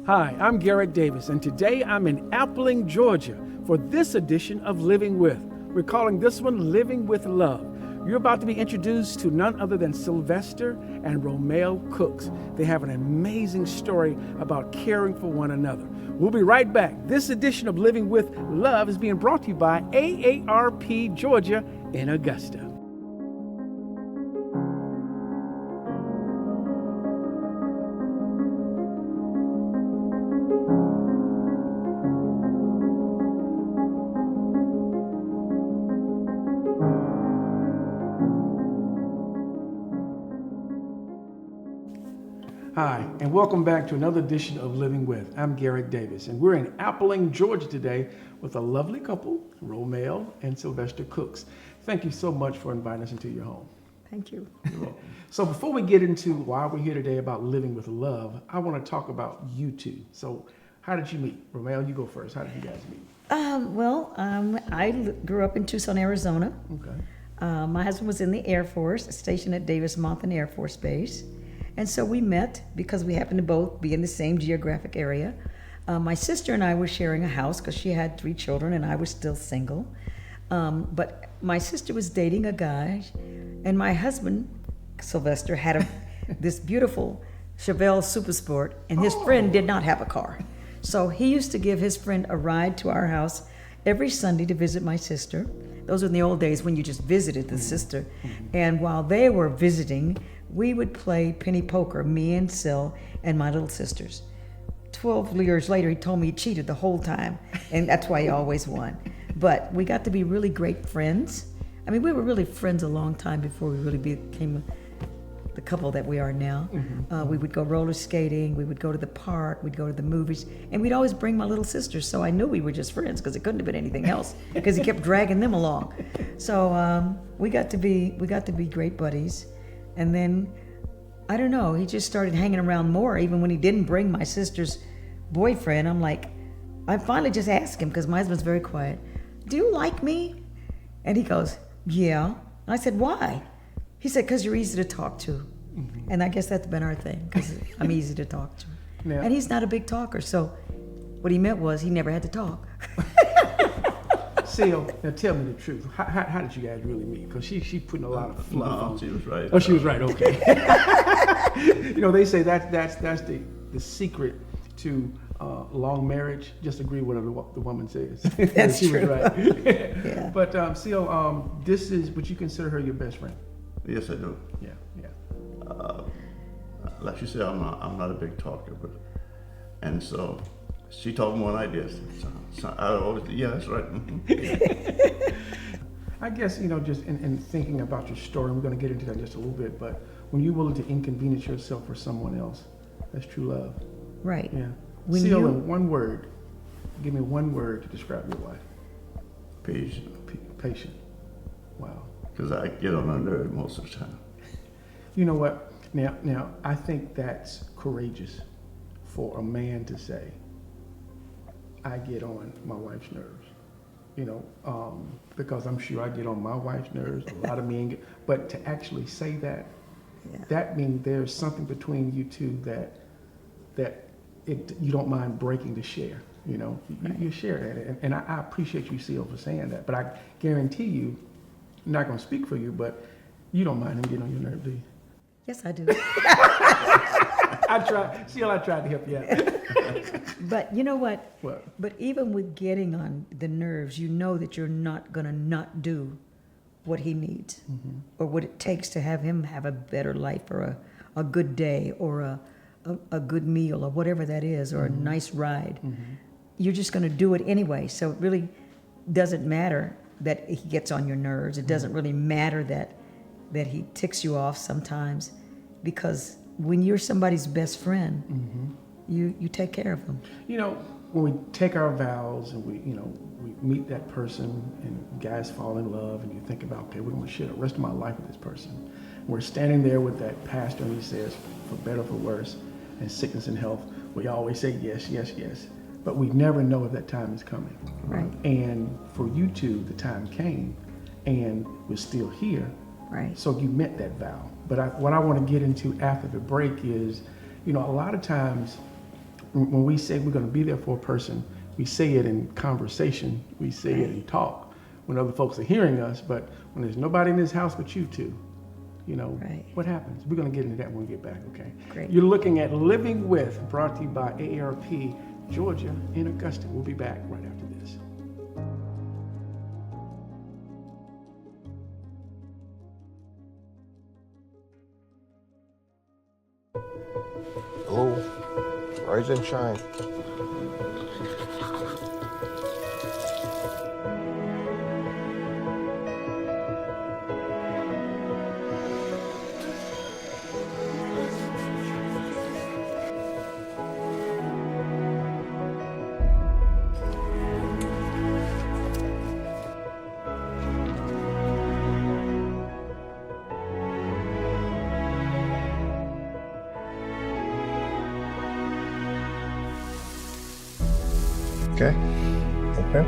Hi, I'm Garrett Davis, and today I'm in Appling, Georgia for this edition of Living With. We're calling this one Living with Love. You're about to be introduced to none other than Sylvester and Romel Cooks. They have an amazing story about caring for one another. We'll be right back. This edition of Living with Love is being brought to you by AARP Georgia in Augusta. Hi, and welcome back to another edition of Living With. I'm Garrett Davis, and we're in Appling, Georgia today with a lovely couple, Romel and Sylvester Cooks. Thank you so much for inviting us into your home. Thank you. So before we get into why we're here today about living with love, I want to talk about you two. So how did you meet? Romel, you go first. How did you guys meet? I grew up in Tucson, Arizona. Okay. My husband was in the Air Force, stationed at Davis-Monthan Air Force Base. And so we met because we happened to both be in the same geographic area. My sister and I were sharing a house because she had 3 children and I was still single. But my sister was dating a guy, and my husband, Sylvester, had this beautiful Chevelle Super Sport, and his friend did not have a car. So he used to give his friend a ride to our house every Sunday to visit my sister. Those were in the old days when you just visited the sister. And while they were visiting, we would play penny poker, me and Syl and my little sisters. 12 years later, he told me he cheated the whole time, and that's why he always won. But we got to be really great friends. I mean, we were really friends a long time before we really became the couple that we are now. We would go roller skating, we would go to the park, we'd go to the movies, and we'd always bring my little sisters, so I knew we were just friends because it couldn't have been anything else because he kept dragging them along. So we got to be great buddies. And then, I don't know, he just started hanging around more, even when he didn't bring my sister's boyfriend. I finally just asked him, because my husband's very quiet, "Do you like me?" And he goes, "Yeah." And I said, "Why?" He said, "Because you're easy to talk to." And I guess that's been our thing, because I'm easy to talk to. Yeah. And he's not a big talker, so what he meant was he never had to talk. Sil, now tell me the truth. How did you guys really meet? Because she putting a lot of fluff on. She was right. Oh, she was right. Okay. They say that's the secret to long marriage. Just agree with what the woman says. That's she true. was right. Yeah. But Sil, would you consider her your best friend? Yes, I do. Yeah. Like you said, I'm not a big talker, and so she talked more than I did. So I always, yeah, that's right. I guess, just in thinking about your story, we're going to get into that in just a little bit, but when you're willing to inconvenience yourself for someone else, that's true love. Right. Yeah. When Sil, you- in one word, give me one word to describe your wife. Patient. Wow. Because I get on her nerves most of the time. You know what? Now, I think that's courageous for a man to say, I get on my wife's nerves, because I'm sure I get on my wife's nerves. A lot of men get, but to actually say that, that means there's something between you two that you don't mind breaking to share. You share that, and I appreciate you, Sil, for saying that. But I guarantee you, I'm not going to speak for you, but you don't mind him getting on your nerves, do you? Yes, I do. I tried to help you out. But you know what? What? But even with getting on the nerves, you know that you're not going to not do what he needs or what it takes to have him have a better life or a good day or a good meal or whatever that is or a nice ride. You're just going to do it anyway. So it really doesn't matter that he gets on your nerves. It doesn't really matter that he ticks you off sometimes, because when you're somebody's best friend, you take care of them. When we take our vows and we meet that person and guys fall in love and you think about, okay, we're going to share the rest of my life with this person. We're standing there with that pastor and he says, for better, for worse, in sickness and health, we always say yes, yes, yes. But we never know if that time is coming. Right. And for you two, the time came and we're still here. Right. So you met that vow. But what I want to get into after the break is, a lot of times when we say we're going to be there for a person, we say it in conversation, we say it in talk when other folks are hearing us, but when there's nobody in this house but you two, you know, what happens? We're going to get into that when we get back, okay? Great. You're looking at Living With, brought to you by AARP Georgia in Augusta. We'll be back right after this. Hello, rise and shine. Okay. Okay.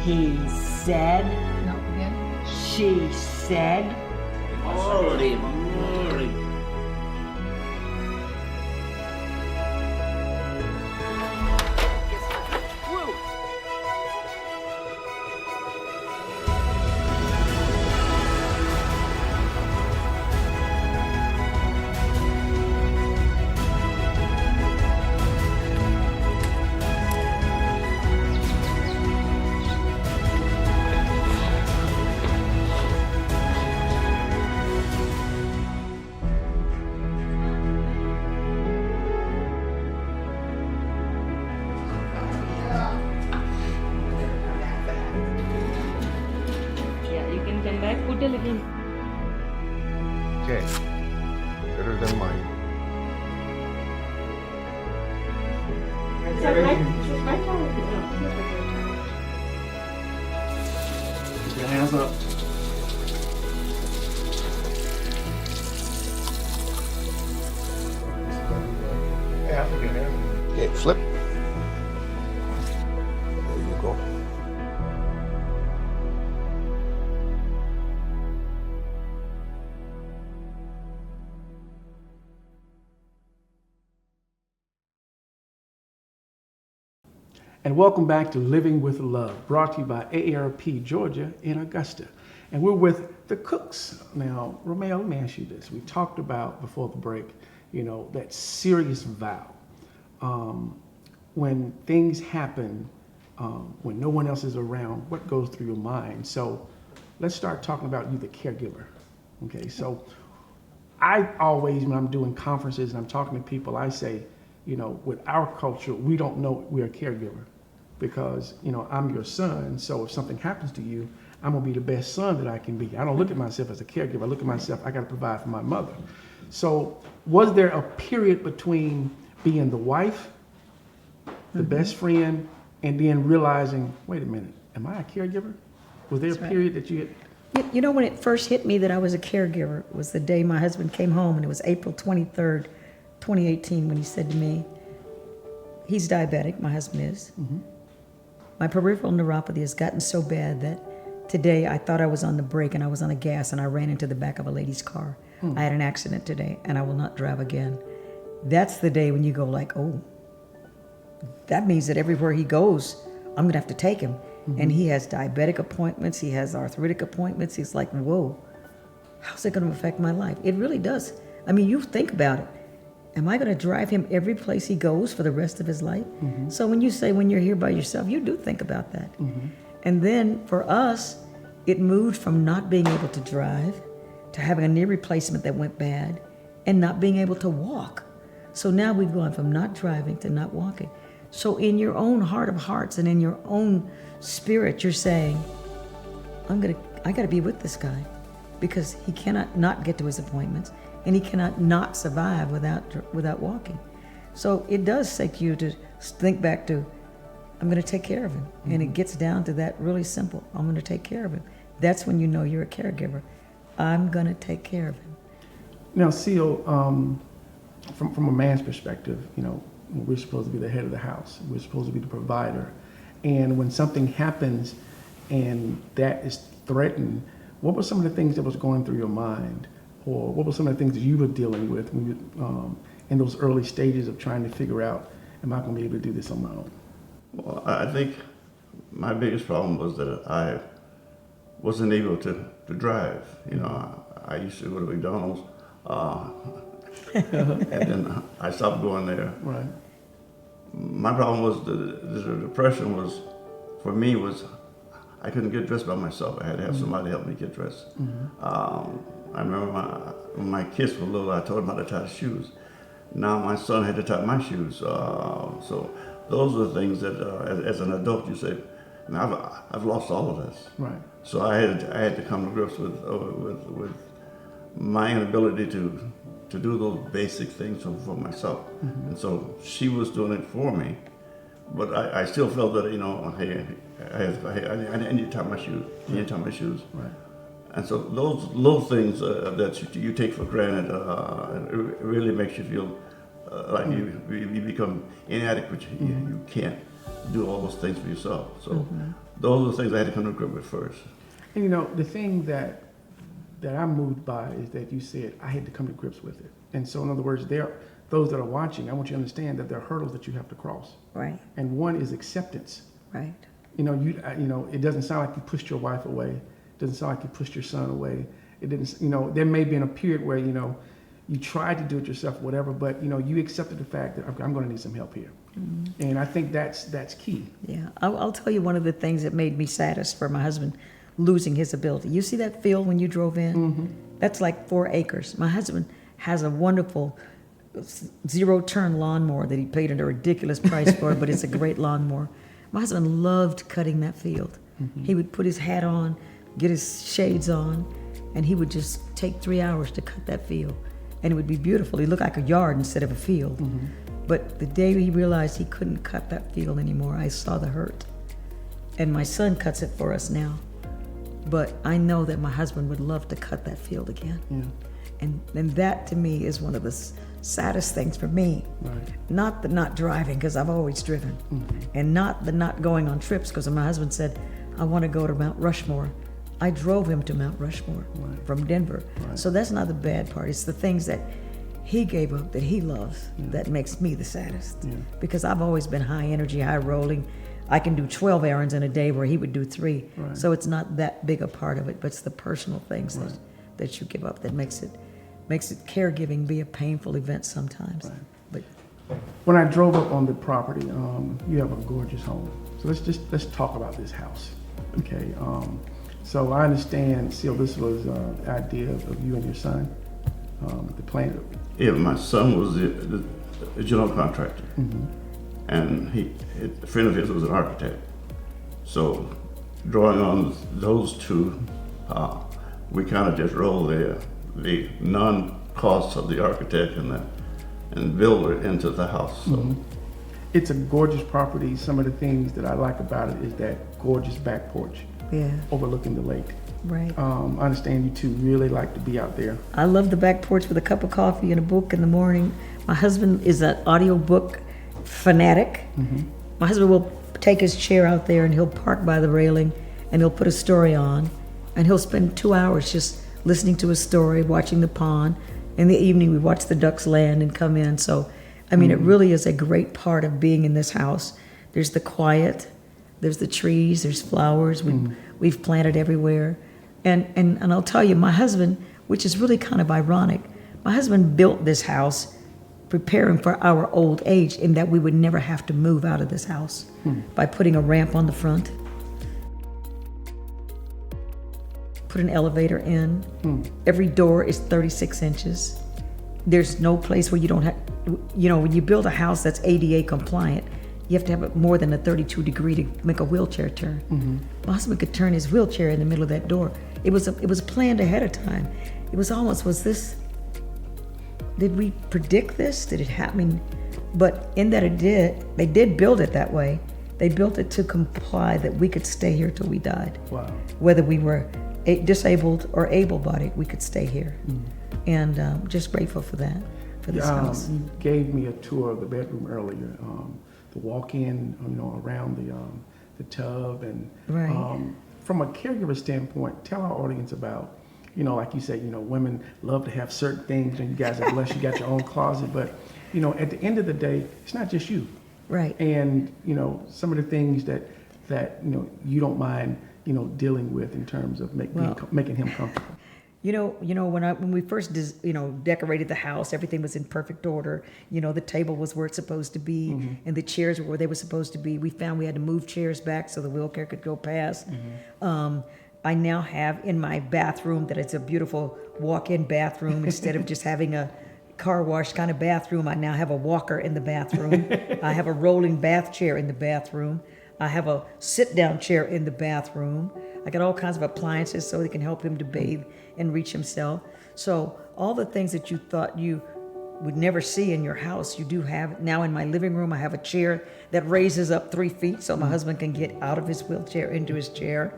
He said. No, again. She said. Holy moly. Yeah, you can come back, put a little. Okay. Better than mine. Keep your hands up. Yeah, I forget that. Okay, flip. There you go. And welcome back to Living with Love, brought to you by AARP Georgia in Augusta. And we're with the Cooks. Now, Romel, let me ask you this. We talked about before the break, you know, that serious vow. When things happen, when no one else is around, what goes through your mind? So let's start talking about you, the caregiver. Okay, so I always, when I'm doing conferences and I'm talking to people, I say, you know, with our culture, we don't know we're a caregiver because, you know, I'm your son. So if something happens to you, I'm gonna be the best son that I can be. I don't look at myself as a caregiver. I look at myself, I gotta provide for my mother. So was there a period between being the wife, the best friend, and then realizing, wait a minute, am I a caregiver? Was there a period that you had? You know, when it first hit me that I was a caregiver was the day my husband came home, and it was April 23rd, 2018, when he said to me, he's diabetic, my husband is. My peripheral neuropathy has gotten so bad that today I thought I was on the brake and I was on the gas and I ran into the back of a lady's car. I had an accident today and I will not drive again. That's the day when you go like, oh, that means that everywhere he goes, I'm gonna have to take him. And he has diabetic appointments, he has arthritic appointments. He's like, whoa, how's it gonna affect my life? It really does. I mean, you think about it. Am I gonna drive him every place he goes for the rest of his life? So when you say when you're here by yourself, you do think about that. And then for us, it moved from not being able to drive to having a knee replacement that went bad and not being able to walk. So now we've gone from not driving to not walking. So in your own heart of hearts and in your own spirit, you're saying, I gotta be with this guy because he cannot not get to his appointments and he cannot not survive without walking. So it does take you to think back to, I'm gonna take care of him. And it gets down to that really simple, I'm gonna take care of him. That's when you know you're a caregiver. I'm gonna take care of him. Now, Seal, from a man's perspective, you know, we're supposed to be the head of the house. We're supposed to be the provider. And when something happens and that is threatened, what were some of the things that was going through your mind? Or what were some of the things that you were dealing with when you, in those early stages of trying to figure out, am I going to be able to do this on my own? Well, I think my biggest problem was that I wasn't able to drive. You know, I used to go to McDonald's, and then I stopped going there. Right. My problem was the depression was, for me, was I couldn't get dressed by myself. I had to have somebody help me get dressed. I remember when my kids were little, I taught them how to tie shoes. Now my son had to tie my shoes. So those are the things that, as an adult, you say, now I've lost all of this. Right. So I had to come to grips with my inability to do those basic things for myself. And so she was doing it for me, but I still felt that, you know, hey, I need to tie my shoes. I need to tie my shoes. Right. And so those little things that you take for granted, it really makes you feel like you become inadequate. You can't do all those things for yourself. So those are the things I had to come to grip with first. And you know, the thing that I'm moved by is that you said I had to come to grips with it. And so in other words, those that are watching, I want you to understand that there are hurdles that you have to cross. Right, And one is acceptance. right. You know, it doesn't sound like you pushed your wife away. It doesn't sound like you pushed your son away. It didn't, you know, there may be in a period where, you know, you tried to do it yourself, whatever, but, you know, you accepted the fact that I'm going to need some help here. And I think that's key. Yeah, I'll tell you one of the things that made me saddest for my husband losing his ability. You see that field when you drove in? That's like 4 acres. My husband has a wonderful zero-turn lawnmower that he paid a ridiculous price for, but it's a great lawnmower. My husband loved cutting that field. He would put his hat on, get his shades on, and he would just take 3 hours to cut that field. And it would be beautiful. It looked like a yard instead of a field. But the day he realized he couldn't cut that field anymore, I saw the hurt. And my son cuts it for us now. But I know that my husband would love to cut that field again. Yeah. And that to me is one of the saddest things for me. Right. Not the not driving, because I've always driven. And not the not going on trips, because my husband said, I want to go to Mount Rushmore. I drove him to Mount Rushmore from Denver. Right. So that's not the bad part. It's the things that he gave up that he loves that makes me the saddest. Because I've always been high energy, high rolling. I can do 12 errands in a day where he would do 3. Right. So it's not that big a part of it, but it's the personal things that you give up that makes it caregiving be a painful event sometimes. Right. But When I drove up on the property, you have a gorgeous home. So let's talk about this house, okay? So I understand, Sil, this was the idea of you and your son, the plan. Yeah, my son was the general contractor, and a friend of his was an architect. So drawing on those two, we kind of just rolled the non-costs of the architect and builder into the house. So. It's a gorgeous property. Some of the things that I like about it is that gorgeous back porch yeah, overlooking the lake. right. I understand you two really like to be out there. I love the back porch with a cup of coffee and a book in the morning. My husband is an audiobook fanatic. My husband will take his chair out there and he'll park by the railing and he'll put a story on and he'll spend 2 hours just listening to a story, watching the pond. In the evening we watch the ducks land and come in. So, I mean, it really is a great part of being in this house. There's the quiet, there's the trees, there's flowers, we've planted everywhere. And I'll tell you, my husband, which is really kind of ironic, my husband built this house preparing for our old age in that we would never have to move out of this house by putting a ramp on the front, put an elevator in. Every door is 36 inches. There's no place where you don't have, you know, when you build a house that's ADA compliant, you have to have more than a 32 degree to make a wheelchair turn. My husband could turn his wheelchair in the middle of that door. It was planned ahead of time. It was almost, did we predict this? Did it happen? But in that they did build it that way. They built it to comply that we could stay here till we died. Wow. Whether we were disabled or able-bodied, we could stay here. And just grateful for that, for this house. You gave me a tour of the bedroom earlier. The walk-in, you know, around the tub. And Right. from a caregiver standpoint, tell our audience about, like you said, women love to have certain things, and you guys are blessed, you got your own closet, but, at the end of the day, it's not just you. Right. And, some of the things that you don't mind, dealing with in terms of making him comfortable. When we first decorated the house, everything was in perfect order. The table was where it's supposed to be, and the chairs were where they were supposed to be. We found we had to move chairs back so the wheelchair could go past. I now have in my bathroom that it's a beautiful walk-in bathroom. Instead of just having a car wash kind of bathroom, I now have a walker in the bathroom. I have a rolling bath chair in the bathroom. I have a sit-down chair in the bathroom. I got all kinds of appliances so they can help him to bathe and reach himself. So all the things that you thought you would never see in your house, you do have. Now in my living room, I have a chair that raises up 3 feet so my husband can get out of his wheelchair into his chair.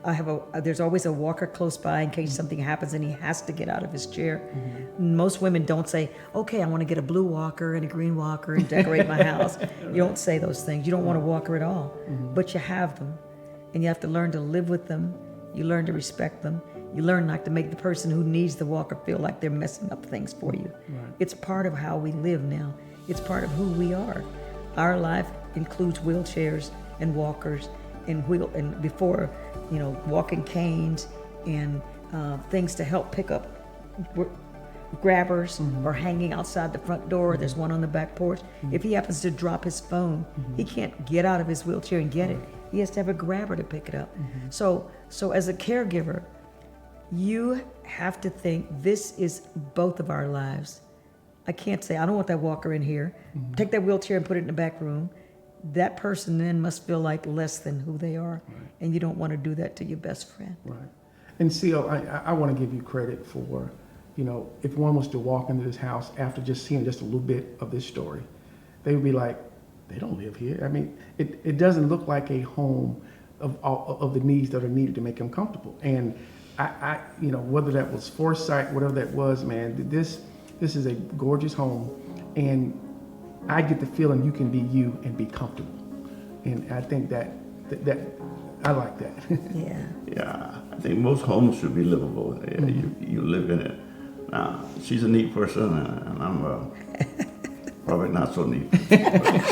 I have there's always a walker close by in case something happens and he has to get out of his chair. Most women don't say, okay, I want to get a blue walker and a green walker and decorate my house. You don't say those things. You don't want a walker at all, but you have them. And you have to learn to live with them. You learn to respect them. You learn not to make the person who needs the walker feel like they're messing up things for you. Right. It's part of how we live now. It's part of who we are. Our life includes wheelchairs and walkers and before, walking canes and things to help pick up grabbers or hanging outside the front door. There's one on the back porch. If he happens to drop his phone, he can't get out of his wheelchair and get it. He has to have a grabber to pick it up. So as a caregiver, you have to think this is both of our lives. I can't say, I don't want that walker in here. Take that wheelchair and put it in the back room. That person then must feel like less than who they are. Right. And you don't want to do that to your best friend. Right. And Seal, I want to give you credit for, if one was to walk into this house after just seeing just a little bit of this story, they would be like, they don't live here. I mean, it doesn't look like a home of the needs that are needed to make them comfortable. And I whether that was foresight, whatever that was, man, this is a gorgeous home, and I get the feeling you can be you and be comfortable. And I think that I like that. Yeah. Yeah, I think most homes should be livable. You live in it. Now, she's a neat person, and I'm probably not so neat.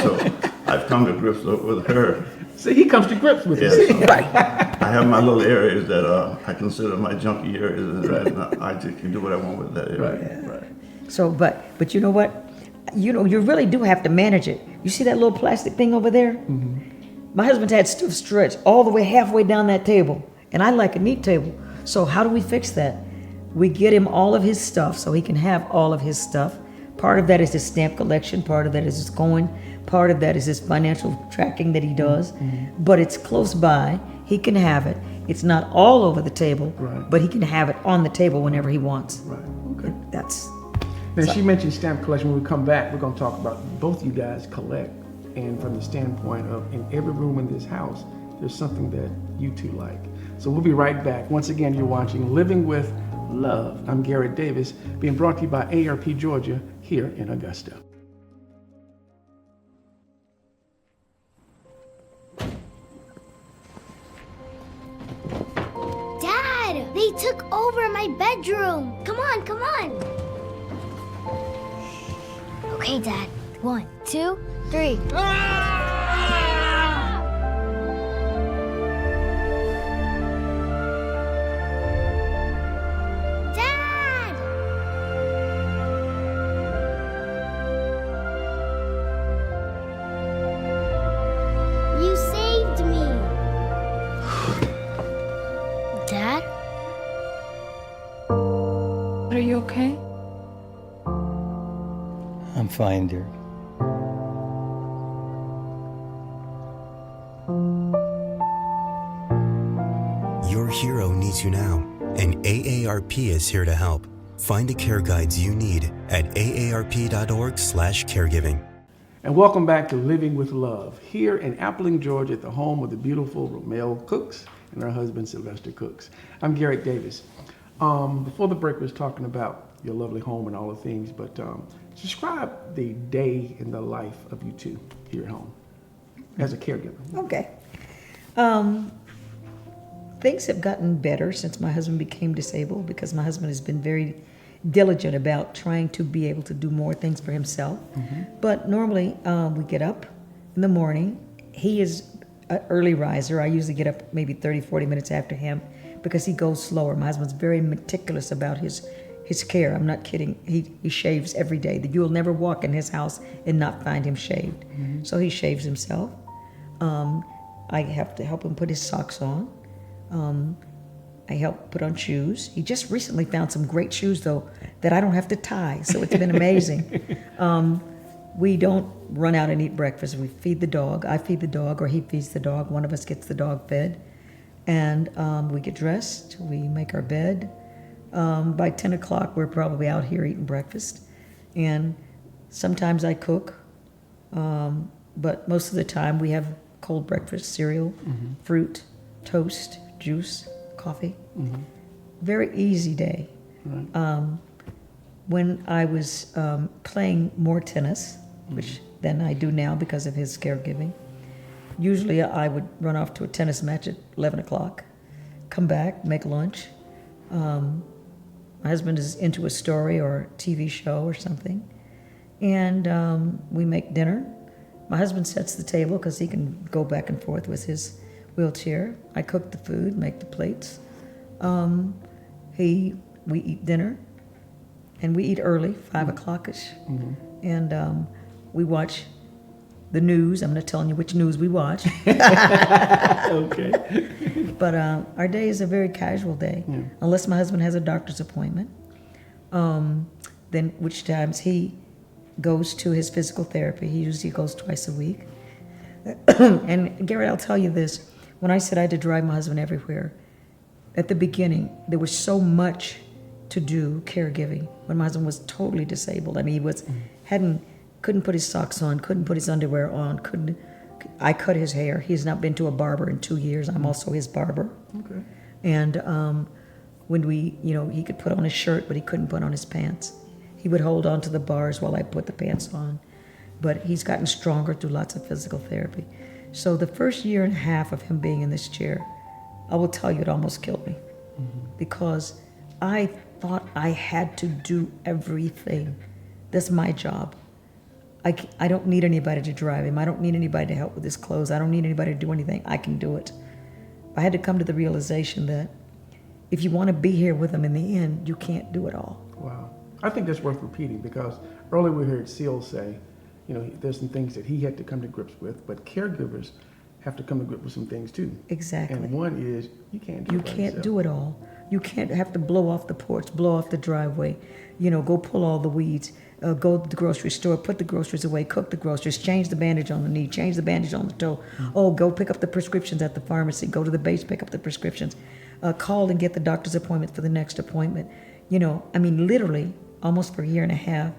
So I've come to grips with her. See, he comes to grips with it. So I have my little areas that I consider my junky areas, and I just can do what I want with that area. Right. So, but you know what? You really do have to manage it. You see that little plastic thing over there? My husband's had stuff stretched all the way halfway down that table, and I like a neat table. So how do we fix that? We get him all of his stuff so he can have all of his stuff. Part of that is his stamp collection, part of that is his coin, part of that is his financial tracking that he does. But it's close by, he can have it. It's not all over the table, but he can have it on the table whenever he wants. Right, okay. Now she mentioned stamp collection. When we come back, we're going to talk about both you guys collect, and from the standpoint of in every room in this house, there's something that you two like. So we'll be right back. Once again, you're watching Living with Love. I'm Garrett Davis, being brought to you by ARP Georgia here in Augusta. Dad, they took over my bedroom. Come on, come on. Okay, Dad. 1, 2, 3. Dad! You saved me. Dad? Are you okay? I'm fine, dear. Your hero needs you now, and AARP is here to help. Find the care guides you need at aarp.org/caregiving. And welcome back to Living with Love, here in Appling, Georgia, at the home of the beautiful Romel Cooks and her husband, Sylvester Cooks. I'm Garrett Davis. Before the break, we was talking about your lovely home and all the things, but describe the day in the life of you two here at home as a caregiver. Okay. Things have gotten better since my husband became disabled, because my husband has been very diligent about trying to be able to do more things for himself. But normally we get up in the morning. He is an early riser. I usually get up maybe 30, 40 minutes after him because he goes slower. My husband's very meticulous about his care. I'm not kidding. He shaves every day. You will never walk in his house and not find him shaved. So he shaves himself. I have to help him put his socks on. I help put on shoes. He just recently found some great shoes, though, that I don't have to tie, so it's been amazing. We don't run out and eat breakfast. We feed the dog. I feed the dog, or he feeds the dog. One of us gets the dog fed. And we get dressed. We make our bed. By 10 o'clock, we're probably out here eating breakfast. And sometimes I cook, but most of the time we have cold breakfast, cereal, fruit, toast, juice, coffee. Very easy day. When I was playing more tennis, which than I do now because of his caregiving, usually I would run off to a tennis match at 11 o'clock, come back, make lunch. My husband is into a story or a TV show or something, and we make dinner. My husband sets the table because he can go back and forth with his wheelchair. I cook the food, make the plates. We eat dinner, and we eat early, 5 o'clock-ish, and we watch the news. I'm not telling you which news we watch. Okay. But our day is a very casual day, unless my husband has a doctor's appointment, then which times he goes to his physical therapy. He usually goes twice a week. And Garrett, I'll tell you this. When I said I had to drive my husband everywhere, at the beginning, there was so much to do caregiving when my husband was totally disabled. I mean, he couldn't put his socks on, couldn't put his underwear on, I cut his hair. He's not been to a barber in 2 years. I'm also his barber. Okay. And when he could put on his shirt, but he couldn't put on his pants. He would hold on to the bars while I put the pants on. But he's gotten stronger through lots of physical therapy. So the first year and a half of him being in this chair, I will tell you, it almost killed me. Because I thought I had to do everything. That's my job. I don't need anybody to drive him. I don't need anybody to help with his clothes. I don't need anybody to do anything. I can do it. I had to come to the realization that if you want to be here with him in the end, you can't do it all. Wow. I think that's worth repeating, because earlier we heard Seal say, there's some things that he had to come to grips with, but caregivers have to come to grips with some things too. Exactly. And one is you can't do it by You can't yourself. do it all. You can't have to blow off the porch, blow off the driveway, go pull all the weeds, go to the grocery store, put the groceries away, cook the groceries, change the bandage on the knee, change the bandage on the toe. Oh, go pick up the prescriptions at the pharmacy, go to the base, pick up the prescriptions, call and get the doctor's appointment for the next appointment. Literally, almost for a year and a half,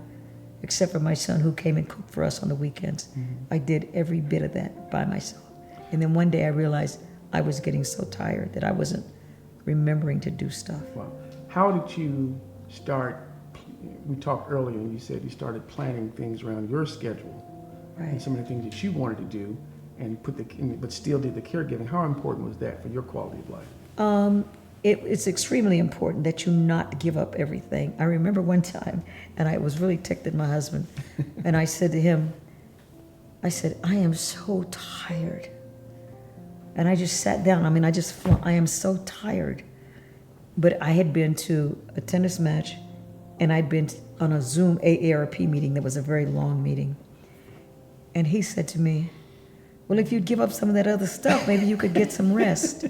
except for my son who came and cooked for us on the weekends. I did every bit of that by myself. And then one day I realized I was getting so tired that I wasn't remembering to do stuff. Wow. How did you start? We talked earlier, and you said you started planning things around your schedule, and Right. some of the things that you wanted to do, and but still did the caregiving. How important was that for your quality of life? It's extremely important that you not give up everything. I remember one time, and I was really ticked at my husband, and I said to him, I am so tired. And I just sat down. I am so tired. But I had been to a tennis match, and I'd been on a Zoom AARP meeting that was a very long meeting. And he said to me, well, if you'd give up some of that other stuff, maybe you could get some rest.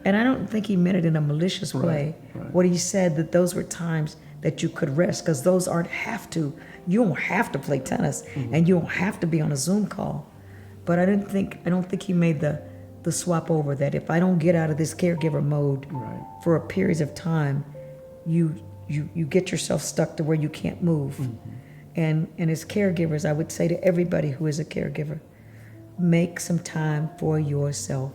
And I don't think he meant it in a malicious way. Right. What he said, that those were times that you could rest, because those you don't have to play tennis, and you don't have to be on a Zoom call. But I don't think he made the swap over, that if I don't get out of this caregiver mode for a period of time, you get yourself stuck to where you can't move. And as caregivers, I would say to everybody who is a caregiver, make some time for yourself.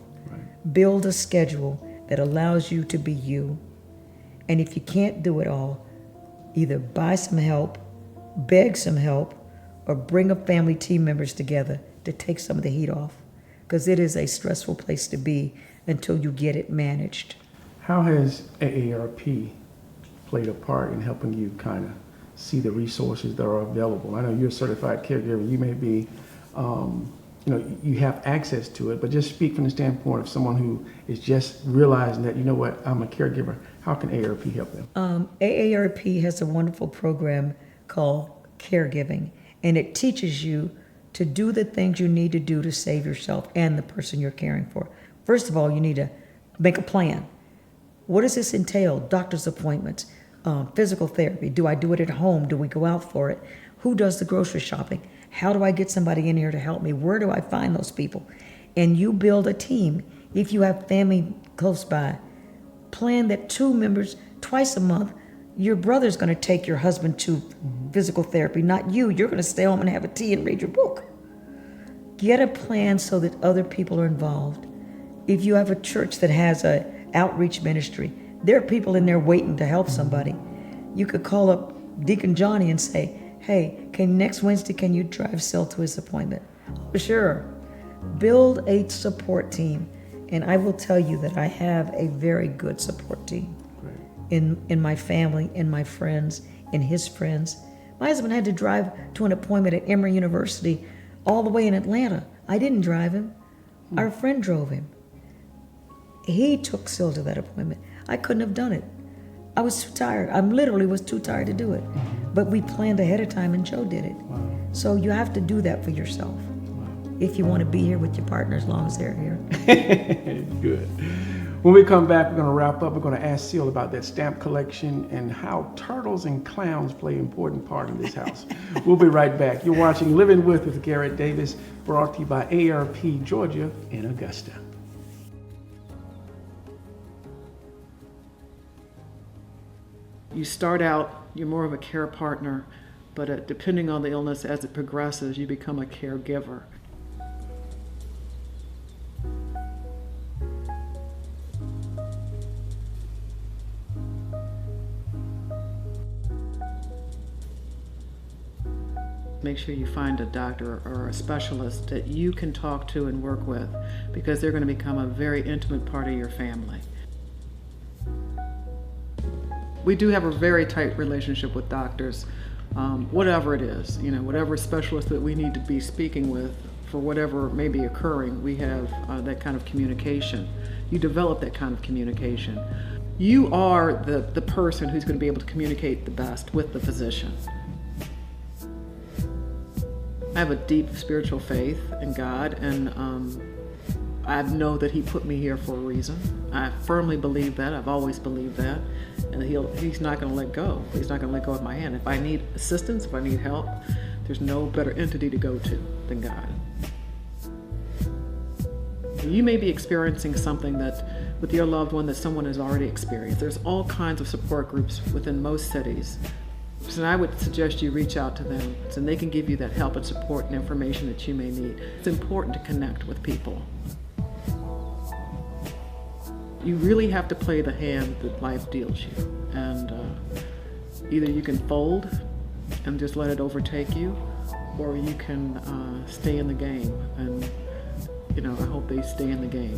Build a schedule that allows you to be you. And if you can't do it all, either buy some help, beg some help, or bring up family team members together to take some of the heat off. because it is a stressful place to be until you get it managed. How has AARP played a part in helping you kind of see the resources that are available? I know you're a certified caregiver. You may be, you have access to it, but just speak from the standpoint of someone who is just realizing that, you know what, I'm a caregiver. How can AARP help them? AARP has a wonderful program called Caregiving, and it teaches you to do the things you need to do to save yourself and the person you're caring for. First of all, you need to make a plan. What does this entail? Doctor's appointments, physical therapy. Do I do it at home? Do we go out for it? Who does the grocery shopping? How do I get somebody in here to help me? Where do I find those people? And you build a team. If you have family close by, plan that 2 members twice a month. Your brother's going to take your husband to physical therapy, not you. You're going to stay home and have a tea and read your book. Get a plan so that other people are involved. If you have a church that has a outreach ministry, there are people in there waiting to help somebody. You could call up Deacon Johnny and say, hey, next Wednesday, can you drive Sil to his appointment? Sure. Build a support team. And I will tell you that I have a very good support team in my family, in my friends, in his friends. My husband had to drive to an appointment at Emory University all the way in Atlanta. I didn't drive him. Our friend drove him. He took Sil to that appointment. I couldn't have done it. I was too tired. I literally was too tired to do it. But we planned ahead of time and Joe did it. Wow. So you have to do that for yourself. Wow. If you want to be here with your partner as long as they're here. Good. When we come back, we're going to wrap up. We're going to ask Sil about that stamp collection and how turtles and clowns play an important part in this house. We'll be right back. You're watching Living with Garrett Davis, brought to you by AARP Georgia in Augusta. You start out, you're more of a care partner, but depending on the illness as it progresses, you become a caregiver. Make sure you find a doctor or a specialist that you can talk to and work with, because they're going to become a very intimate part of your family. We do have a very tight relationship with doctors, whatever it is, whatever specialist that we need to be speaking with for whatever may be occurring, we have that kind of communication. You develop that kind of communication. You are the person who's going to be able to communicate the best with the physician. I have a deep spiritual faith in God, and I know that He put me here for a reason. I firmly believe that. I've always believed that. And He's not going to let go. He's not going to let go of my hand. If I need assistance, if I need help, there's no better entity to go to than God. You may be experiencing something that with your loved one that someone has already experienced. There's all kinds of support groups within most cities. So I would suggest you reach out to them so they can give you that help and support and information that you may need. It's important to connect with people. You really have to play the hand that life deals you. And either you can fold and just let it overtake you, or you can stay in the game. And, I hope they stay in the game.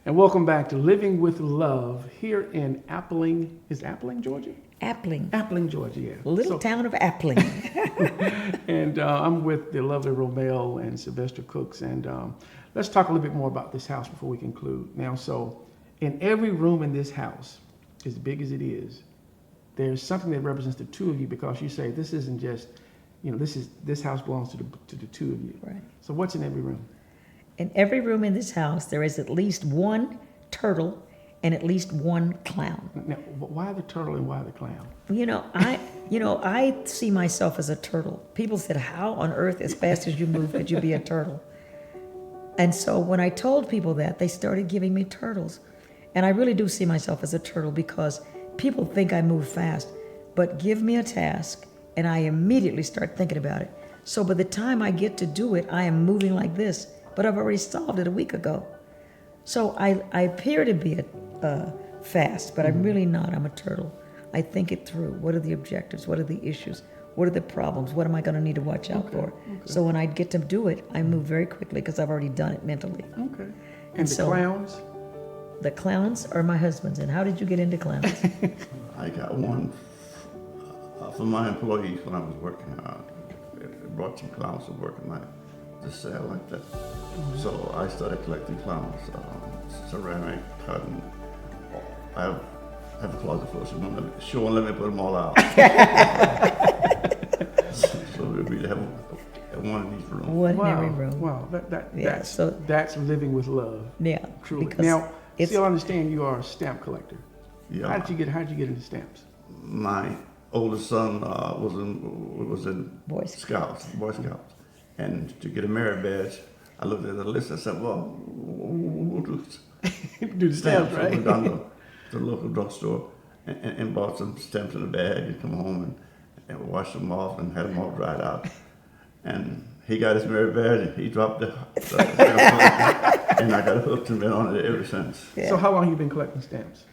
And welcome back to Living with Love here in Appling. Is Appling, Georgia? Appling. Appling, Georgia, yeah. Little town of Appling. And I'm with the lovely Romel and Sylvester Cooks. And let's talk a little bit more about this house before we conclude. Now, so in every room in this house, as big as it is, there's something that represents the two of you, because you say this isn't just, this house belongs to the two of you. Right. So what's in every room? In every room in this house, there is at least one turtle and at least one clown. Now, why the turtle and why the clown? I see myself as a turtle. People said, how on earth, as fast as you move, could you be a turtle? And so when I told people that, they started giving me turtles. And I really do see myself as a turtle because people think I move fast, but give me a task and I immediately start thinking about it. So by the time I get to do it, I am moving like this, but I've already solved it a week ago. So I appear to be fast, but I'm really not. I'm a turtle. I think it through. What are the objectives? What are the issues? What are the problems? What am I going to need to watch out for? So when I get to do it, I move very quickly because I've already done it mentally. Okay. And the clowns? The clowns are my husband's. And how did you get into clowns? I got one for my employees when I was working. It brought some clowns to work in the cell like that. So I started collecting clowns, ceramic, cotton. I have a closet full, so she won't let me put them all out. So we have one in each room. One in every room. Wow, Yeah, that's living with love. Yeah, Truly. because Now, it's- still understand you are a stamp collector. Yeah. How'd you get into stamps? My oldest son was in Boy Boy Scouts, and to get a merit badge, I looked at the list. I said, "Well, we'll do Do the stamps, So we right? went down to the local drugstore and bought some stamps in a bag and come home and washed them off and had them all dried out. And he got his merit badge and he dropped the stamp and I got hooked and been on it ever since. Yeah. So how long have you been collecting stamps?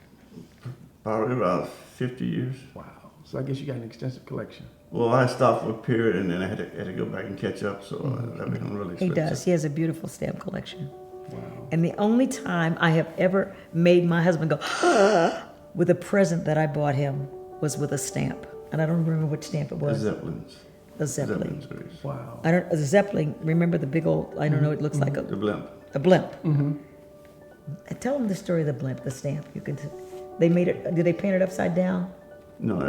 Probably about 50 years. Wow. So I guess you got an extensive collection. Well, I stopped for a period and then I had to go back and catch up, so that became really He expensive. does. He has a beautiful stamp collection. Wow. And the only time I have ever made my husband go with a present that I bought him was with a stamp. And I don't remember which stamp it The was. Zeppelins. A Zeppelin. Zeppelins, grease. Wow. I don't. A Zeppelin. Remember the big old? I don't know. It looks like The blimp. a blimp. Tell them the story of the blimp. The stamp. You can. They made it. Did they paint it upside down? No,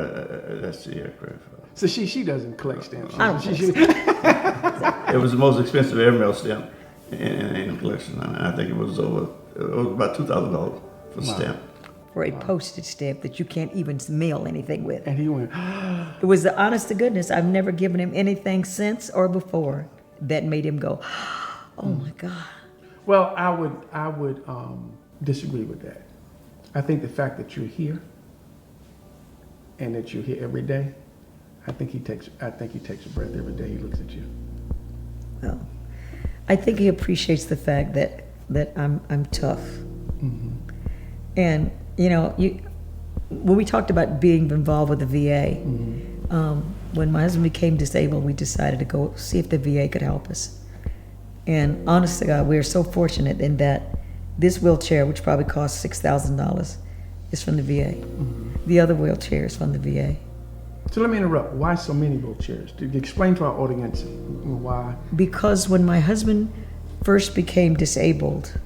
that's the aircraft. So she doesn't collect stamps. I don't She- It was the most expensive airmail stamp in the collection. And I think it was about $2,000 for the stamp. For a postage stamp that you can't even mail anything with. And he went, It was the honest to goodness. I've never given him anything since or before that made him go, oh my God. well, I would disagree with that. I think the fact that you're here and that you're here every day, I think he takes a breath every day he looks at you. Well, I think he appreciates the fact that I'm tough. And you know, when we talked about being involved with the VA, when my husband became disabled, we decided to go see if the VA could help us. And honest to God, we are so fortunate in that this wheelchair, which probably costs $6,000, is from the VA. The other wheelchair is from the VA. So let me interrupt. Why so many wheelchairs? To explain to our audience why. Because when my husband first became disabled,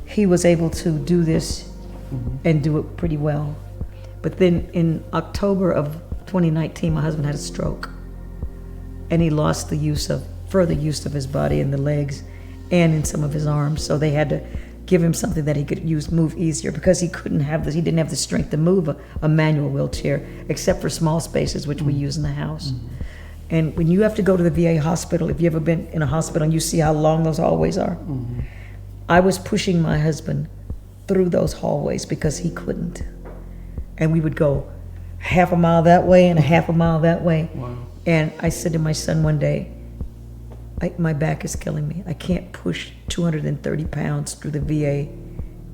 he was able to do this and do it pretty well. But then in October of 2019, my husband had a stroke. And he lost the further use of his body in the legs and in some of his arms. So they had to give him something that he could move easier because he didn't have the strength to move a manual wheelchair except for small spaces, which we use in the house. And when you have to go to the VA hospital, if you've ever been in a hospital and you see how long those hallways are, I was pushing my husband through those hallways because he couldn't. And we would go half a mile that way and a half a mile that way. Wow. And I said to my son one day, my back is killing me. I can't push 230 pounds through the VA.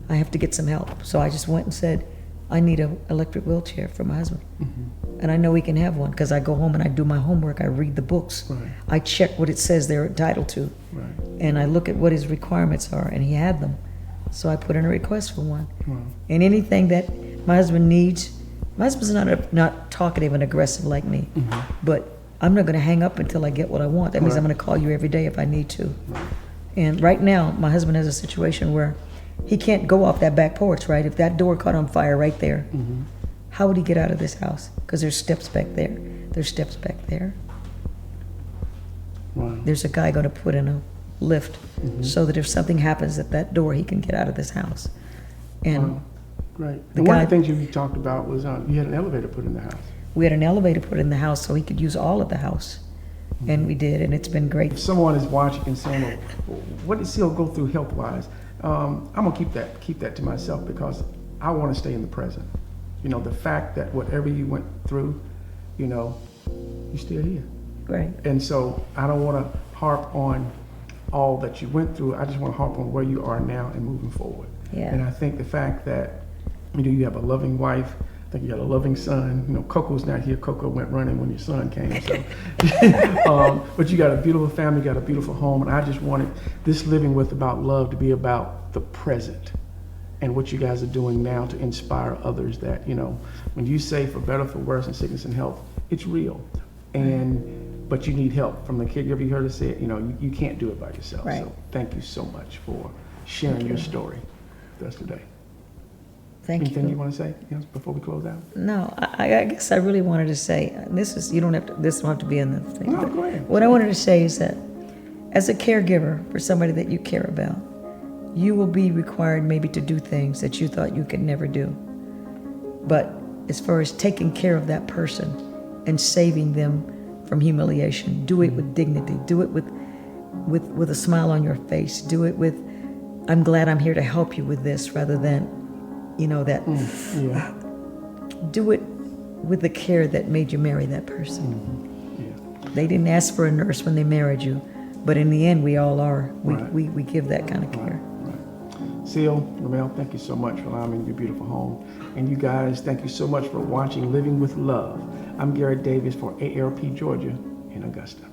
I have to get some help. So I just went and said, I need an electric wheelchair for my husband. And I know he can have one because I go home and I do my homework. I read the books. Right. I check what it says they're entitled to. Right. And I look at what his requirements are, and he had them. So I put in a request for one. Wow. And anything that my husband needs, my husband's not talkative and aggressive like me, but I'm not going to hang up until I get what I want. That means Right. I'm going to call you every day if I need to. And right now, my husband has a situation where he can't go off that back porch, right? If that door caught on fire right there, how would he get out of this house? Because there's steps back there. There's steps back there. Wow. There's a guy going to put in a lift so that if something happens at that door, he can get out of this house. And Wow. Great. the And one of guy- the things you talked about was you had an elevator put in the house. we had an elevator put in the house so he could use all of the house. And we did, and it's been great. If someone is watching and saying, well, what did Seal go through health-wise? I'm gonna keep that to myself because I want to stay in the present. You know, the fact that whatever you went through, you know, you're still here. Right. And so I don't want to harp on all that you went through. I just want to harp on where you are now and moving forward. Yeah. And I think the fact that, you know, you have a loving wife, I think you got a loving son. You know, Coco's not here. Coco went running when your son came. So, but you got a beautiful family, got a beautiful home, and I just wanted this Living With About Love to be about the present and what you guys are doing now to inspire others. That, you know, when you say for better, for worse, in sickness and health, it's real. But you need help from the caregiver. You heard us say it. You know, you can't do it by yourself. Right. So thank you so much for sharing your story with us today. Thank you. Anything you want to say before we close out? No, I guess I really wanted to say, this don't have to be in the thing. No, but go ahead. What I wanted to say is that as a caregiver for somebody that you care about, you will be required maybe to do things that you thought you could never do. But as far as taking care of that person and saving them from humiliation, do it with dignity, do it with a smile on your face, do it with, I'm glad I'm here to help you with this, rather than, you know, that, do it with the care that made you marry that person. They didn't ask for a nurse when they married you, but in the end, we all are. We give that kind of care. Seal, Romel, thank you so much for allowing me to be a beautiful home. And you guys, thank you so much for watching Living with Love. I'm Garrett Davis for AARP Georgia in Augusta.